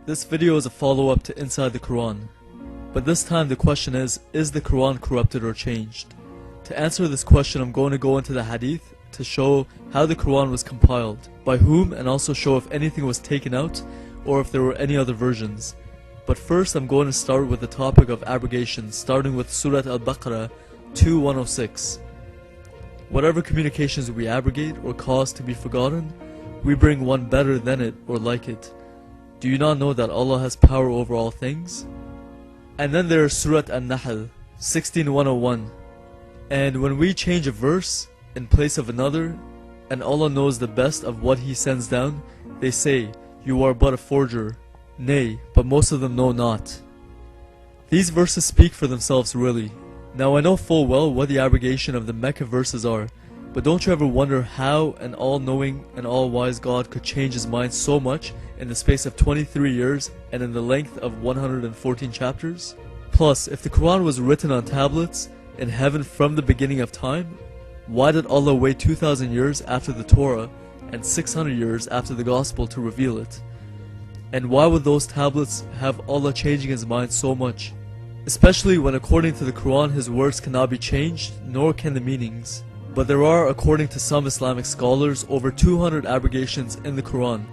This video is a follow-up to Inside the Quran. But this time the question is the Quran corrupted or changed? To answer this question, I'm going to go into the hadith to show how the Quran was compiled, by whom, and also show if anything was taken out or if there were any other versions. But first I'm going to start with the topic of abrogation, starting with Surah Al-Baqarah 2:106. Whatever communications we abrogate or cause to be forgotten, we bring one better than it or like it. Do you not know that Allah has power over all things? And then there is Surah An-Nahl 16:101. And when we change a verse in place of another, and Allah knows the best of what He sends down, they say, "You are but a forger." Nay, but most of them know not. These verses speak for themselves really. Now I know full well what the abrogation of the Mecca verses are, but don't you ever wonder how an all-knowing and all-wise God could change His mind so much in the space of 23 years and in the length of 114 chapters? Plus, if the Quran was written on tablets in heaven from the beginning of time, why did Allah wait 2,000 years after the Torah and 600 years after the Gospel to reveal it? And why would those tablets have Allah changing His mind so much? Especially when according to the Quran His words cannot be changed, nor can the meanings. But there are, according to some Islamic scholars, over 200 abrogations in the Quran.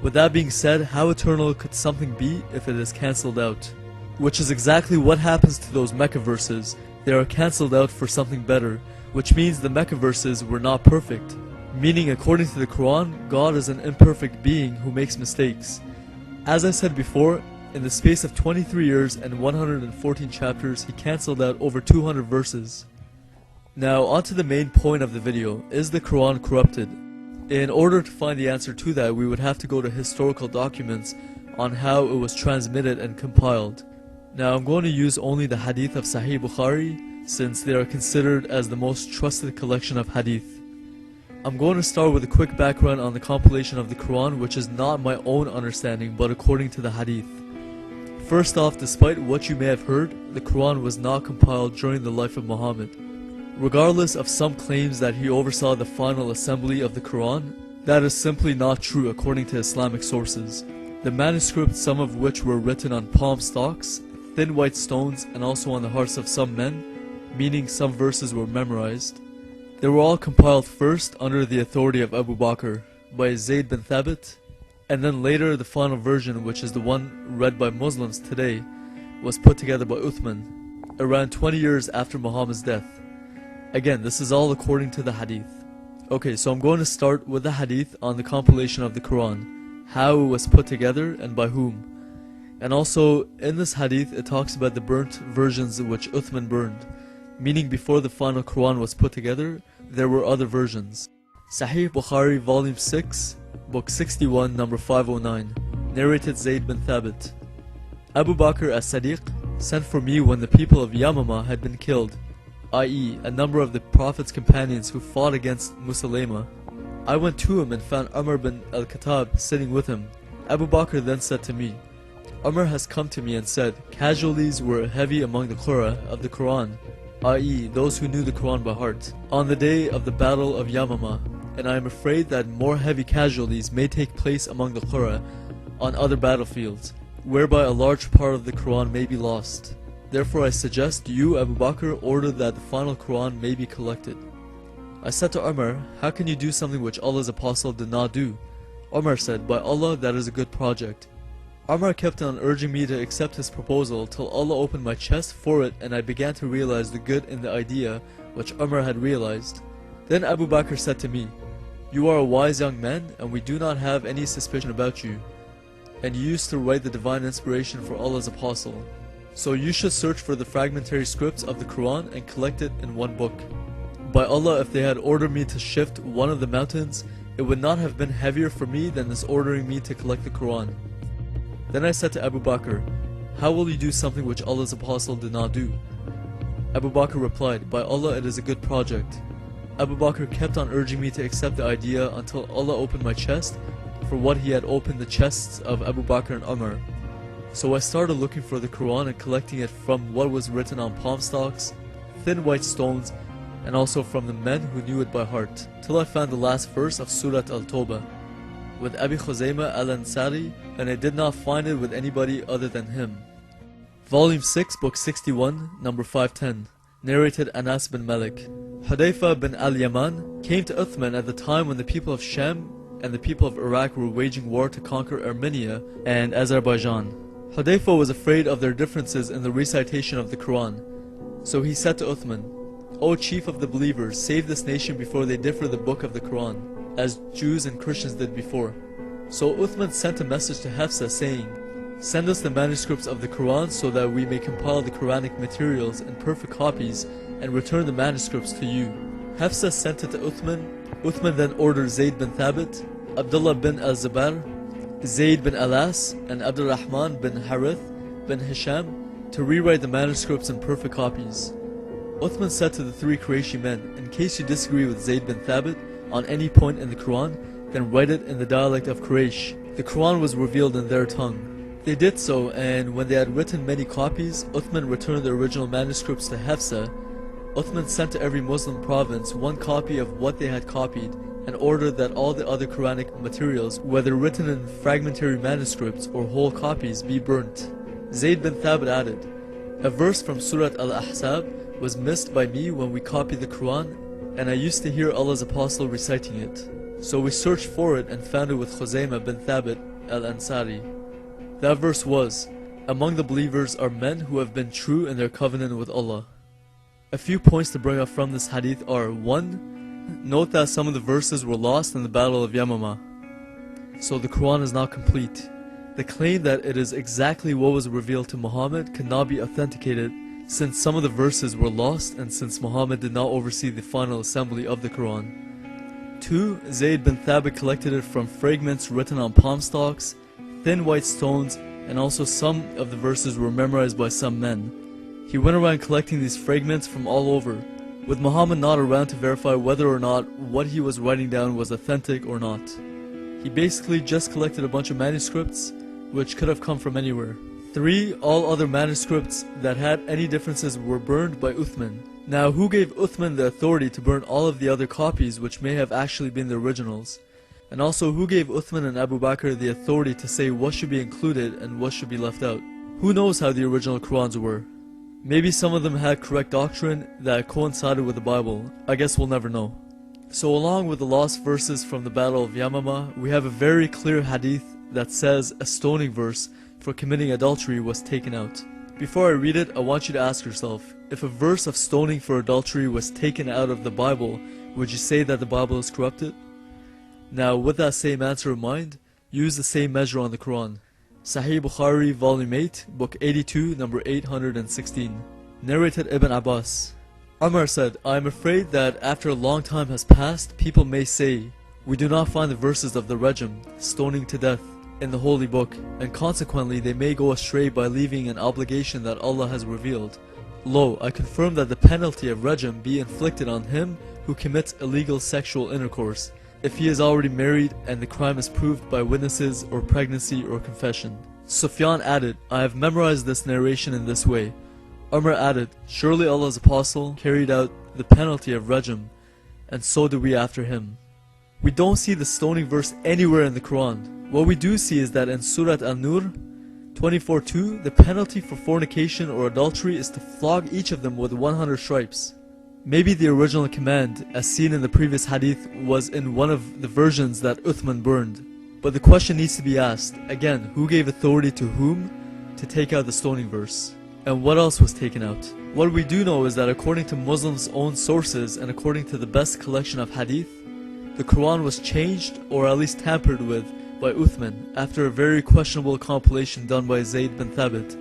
With that being said, how eternal could something be if it is cancelled out? Which is exactly what happens to those Mecca verses. They are cancelled out for something better, which means the Mecca verses were not perfect. Meaning, according to the Quran, God is an imperfect being who makes mistakes. As I said before, in the space of 23 years and 114 chapters, He cancelled out over 200 verses. Now, on to the main point of the video. Is the Quran corrupted? In order to find the answer to that, we would have to go to historical documents on how it was transmitted and compiled. Now, I'm going to use only the hadith of Sahih Bukhari, since they are considered as the most trusted collection of hadith. I'm going to start with a quick background on the compilation of the Quran, which is not my own understanding, but according to the hadith. First off, despite what you may have heard, the Quran was not compiled during the life of Muhammad. Regardless of some claims that he oversaw the final assembly of the Quran, that is simply not true according to Islamic sources. The manuscripts, some of which were written on palm stalks, thin white stones, and also on the hearts of some men, meaning some verses were memorized. They were all compiled first under the authority of Abu Bakr by Zayd bin Thabit, and then later the final version, which is the one read by Muslims today, was put together by Uthman, around 20 years after Muhammad's death. Again, this is all according to the hadith. Okay, so I'm going to start with the hadith on the compilation of the Quran, how it was put together and by whom. And also, in this hadith, it talks about the burnt versions which Uthman burned. Meaning before the final Quran was put together, there were other versions. Sahih Bukhari volume 6, book 61, number 509, narrated Zayd bin Thabit. Abu Bakr as-Sadiq sent for me when the people of Yamama had been killed, i.e. a number of the Prophet's companions who fought against Musaylama. I went to him and found Umar bin al-Khattab sitting with him. Abu Bakr then said to me, Umar has come to me and said, casualties were heavy among the Qurra of the Quran, i.e. those who knew the Quran by heart, on the day of the battle of Yamama, and I am afraid that more heavy casualties may take place among the Qurra on other battlefields, whereby a large part of the Quran may be lost. Therefore I suggest you, Abu Bakr, order that the final Quran may be collected. I said to Umar, how can you do something which Allah's Apostle did not do? Umar said, by Allah, that is a good project. Umar kept on urging me to accept his proposal till Allah opened my chest for it and I began to realize the good in the idea which Umar had realized. Then Abu Bakr said to me, you are a wise young man and we do not have any suspicion about you. And you used to write the divine inspiration for Allah's Apostle. So you should search for the fragmentary scripts of the Quran and collect it in one book. By Allah, if they had ordered me to shift one of the mountains, it would not have been heavier for me than this ordering me to collect the Quran. Then I said to Abu Bakr, how will you do something which Allah's Apostle did not do? Abu Bakr replied, by Allah, it is a good project. Abu Bakr kept on urging me to accept the idea until Allah opened my chest for what He had opened the chests of Abu Bakr and Umar. So I started looking for the Quran and collecting it from what was written on palm stalks, thin white stones, and also from the men who knew it by heart, till I found the last verse of Surah Al-Tawbah, with Abi Khuzaymah al-Ansari, and I did not find it with anybody other than him. Volume 6, Book 61, number 510. Narrated Anas bin Malik. Hudayfa bin al-Yaman came to Uthman at the time when the people of Sham and the people of Iraq were waging war to conquer Armenia and Azerbaijan. Hudayfa was afraid of their differences in the recitation of the Quran. So he said to Uthman, "O chief of the believers, save this nation before they differ the book of the Quran, as Jews and Christians did before." So Uthman sent a message to Hafsa saying, "Send us the manuscripts of the Quran so that we may compile the Quranic materials in perfect copies and return the manuscripts to you." Hafsa sent it to Uthman. Uthman then ordered Zayd bin Thabit, Abdullah bin al-Zubair, Zayd bin Alas, and Abdurrahman bin Harith bin Hisham to rewrite the manuscripts in perfect copies. Uthman said to the three Qurayshi men, "In case you disagree with Zayd bin Thabit on any point in the Quran, then write it in the dialect of Quraysh." The Quran was revealed in their tongue. They did so, and when they had written many copies, Uthman returned the original manuscripts to Hafsa. Uthman sent to every Muslim province one copy of what they had copied, and ordered that all the other Quranic materials, whether written in fragmentary manuscripts or whole copies, be burnt. Zayd bin Thabit added, "A verse from Surat Al-Ahzab was missed by me when we copied the Quran, and I used to hear Allah's Apostle reciting it. So we searched for it and found it with Khuzaymah bin Thabit al-Ansari. That verse was, 'Among the believers are men who have been true in their covenant with Allah.'" A few points to bring up from this hadith are: 1. Note that some of the verses were lost in the Battle of Yamama, so the Quran is not complete. The claim that it is exactly what was revealed to Muhammad cannot be authenticated, since some of the verses were lost and since Muhammad did not oversee the final assembly of the Quran. 2. Zayd bin Thabit collected it from fragments written on palm stalks, thin white stones, and also some of the verses were memorized by some men. He went around collecting these fragments from all over, with Muhammad not around to verify whether or not what he was writing down was authentic or not. He basically just collected a bunch of manuscripts, which could have come from anywhere. 3. All other manuscripts that had any differences were burned by Uthman. Now, who gave Uthman the authority to burn all of the other copies which may have actually been the originals? And also, who gave Uthman and Abu Bakr the authority to say what should be included and what should be left out? Who knows how the original Qurans were? Maybe some of them had correct doctrine that coincided with the Bible. I guess we'll never know. So along with the lost verses from the Battle of Yamama, we have a very clear hadith that says a stoning verse for committing adultery was taken out. Before I read it, I want you to ask yourself, if a verse of stoning for adultery was taken out of the Bible, would you say that the Bible is corrupted? Now, with that same answer in mind, use the same measure on the Quran. Sahih Bukhari, Volume 8, Book 82, number 816. Narrated Ibn Abbas. Umar said, "I am afraid that after a long time has passed, people may say, 'We do not find the verses of the Rajam, stoning to death, in the Holy Book,' and consequently they may go astray by leaving an obligation that Allah has revealed. Lo, I confirm that the penalty of Rajam be inflicted on him who commits illegal sexual intercourse, if he is already married and the crime is proved by witnesses or pregnancy or confession." Sufyan added, "I have memorized this narration in this way." Umar added, "Surely Allah's Apostle carried out the penalty of Rajam, and so do we after him." We don't see the stoning verse anywhere in the Quran. What we do see is that in Surat An-Nur 24:2, the penalty for fornication or adultery is to flog each of them with 100 stripes. Maybe the original command, as seen in the previous hadith, was in one of the versions that Uthman burned. But the question needs to be asked, again, who gave authority to whom to take out the stoning verse? And what else was taken out? What we do know is that according to Muslims' own sources and according to the best collection of hadith, the Quran was changed or at least tampered with by Uthman after a very questionable compilation done by Zayd bin Thabit.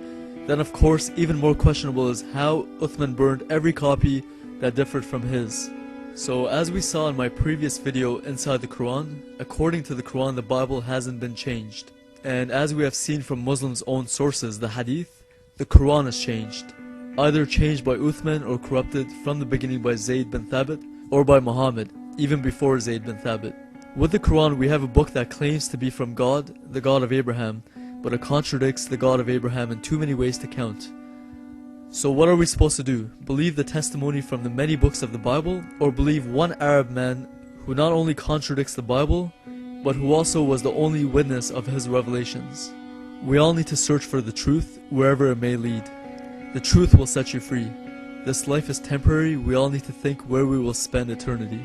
Then of course, even more questionable is how Uthman burned every copy that differed from his. So as we saw in my previous video inside the Quran, according to the Quran the Bible hasn't been changed. And as we have seen from Muslims' own sources, the Hadith, the Quran is changed. Either changed by Uthman or corrupted from the beginning by Zayd bin Thabit or by Muhammad, even before Zayd bin Thabit. With the Quran we have a book that claims to be from God, the God of Abraham, but it contradicts the God of Abraham in too many ways to count. So what are we supposed to do? Believe the testimony from the many books of the Bible, or believe one Arab man who not only contradicts the Bible, but who also was the only witness of his revelations. We all need to search for the truth wherever it may lead. The truth will set you free. This life is temporary, we all need to think where we will spend eternity.